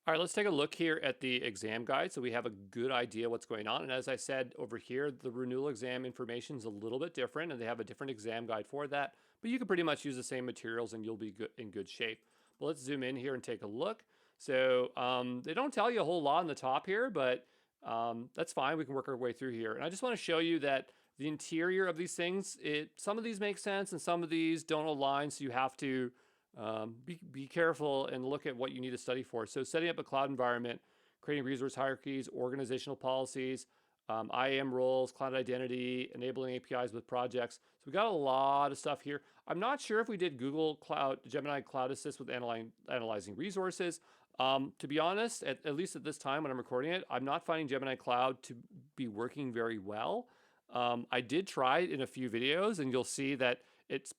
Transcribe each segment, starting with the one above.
All right, let's take a look here at the exam guide so we have a good idea what's going on. And as I said over here, the renewal exam information is a little bit different and they have a different exam guide for that. But you can pretty much use the same materials and you'll be in good shape. But let's zoom in here and take a look. So they don't tell you a whole lot on the top here, but that's fine. We can work our way through here. And I just want to show you that the interior of these things, some of these make sense and some of these don't align. So you have to be careful and look at what you need to study for. So setting up a cloud environment, creating resource hierarchies, organizational policies, IAM roles, cloud identity, enabling APIs with projects. So we got a lot of stuff here. I'm not sure if we did Google Cloud, Gemini Cloud Assist with analyzing resources. To be honest, at least at this time when I'm recording it, I'm not finding Gemini Cloud to be working very well. I did try it in a few videos and you'll see that it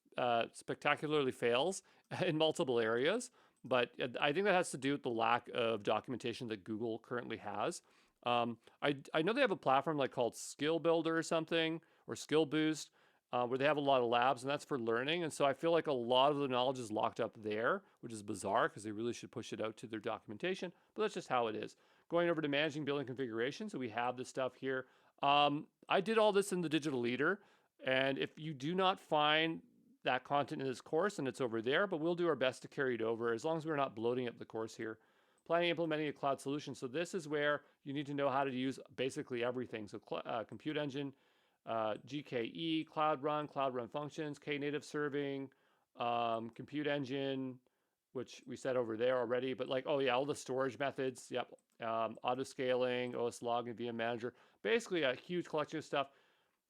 spectacularly fails in multiple areas, but I think that has to do with the lack of documentation that Google currently has. I know they have a platform like called Skill Builder or something, or Skill Boost, where they have a lot of labs, and that's for learning. And so I feel like a lot of the knowledge is locked up there, which is bizarre because they really should push it out to their documentation. But that's just how it is. Going over to managing building configuration, so we have this stuff here. I did all this in the Digital Leader, and if you do not find that content in this course, and it's over there, but we'll do our best to carry it over as long as we're not bloating up the course here. Planning and implementing a cloud solution. So this is where you need to know how to use basically everything. So Compute Engine, GKE, Cloud Run functions, Knative serving, Compute Engine, which we said over there already, but like, oh yeah, all the storage methods, yep, auto scaling, OS log and VM manager, basically a huge collection of stuff.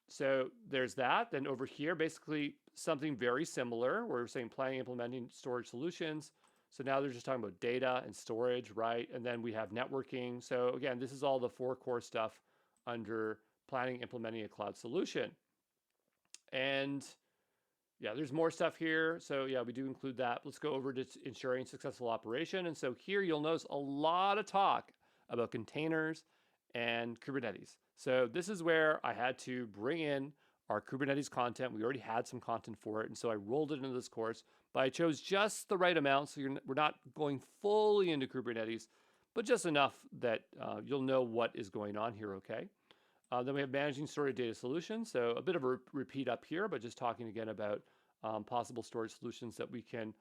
So there's that. Then over here, basically something very similar. We're saying planning, implementing storage solutions. So now they're just talking about data and storage, right? And then we have networking. So again, this is all the 4 core stuff under planning, implementing a cloud solution. And yeah, there's more stuff here. So yeah, we do include that. Let's go over to ensuring successful operation. And so here you'll notice a lot of talk about containers and Kubernetes. So this is where I had to bring in our Kubernetes content. We already had some content for it, and so I rolled it into this course, but I chose just the right amount, so we're not going fully into Kubernetes, but just enough that you'll know what is going on here, okay? Then we have managing storage data solutions, so a bit of a repeat up here, but just talking again about possible storage solutions that we can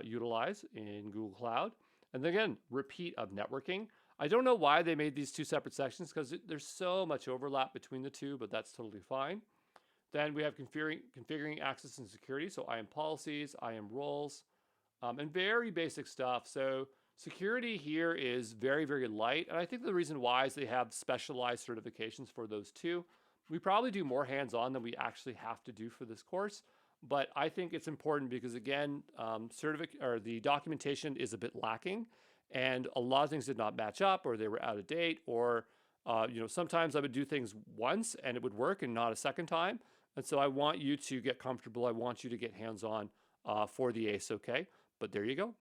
utilize in Google Cloud. And then again, repeat of networking. I don't know why they made these 2 separate sections because there's so much overlap between the 2, but that's totally fine. Then we have configuring access and security. So IAM policies, IAM roles, and very basic stuff. So security here is very, very light. And I think the reason why is they have specialized certifications for those 2. We probably do more hands-on than we actually have to do for this course. But I think it's important because again, the documentation is a bit lacking. And a lot of things did not match up, or they were out of date, or sometimes I would do things once and it would work and not a second time. And so I want you to get comfortable. I want you to get hands-on for the ACE, okay? But there you go.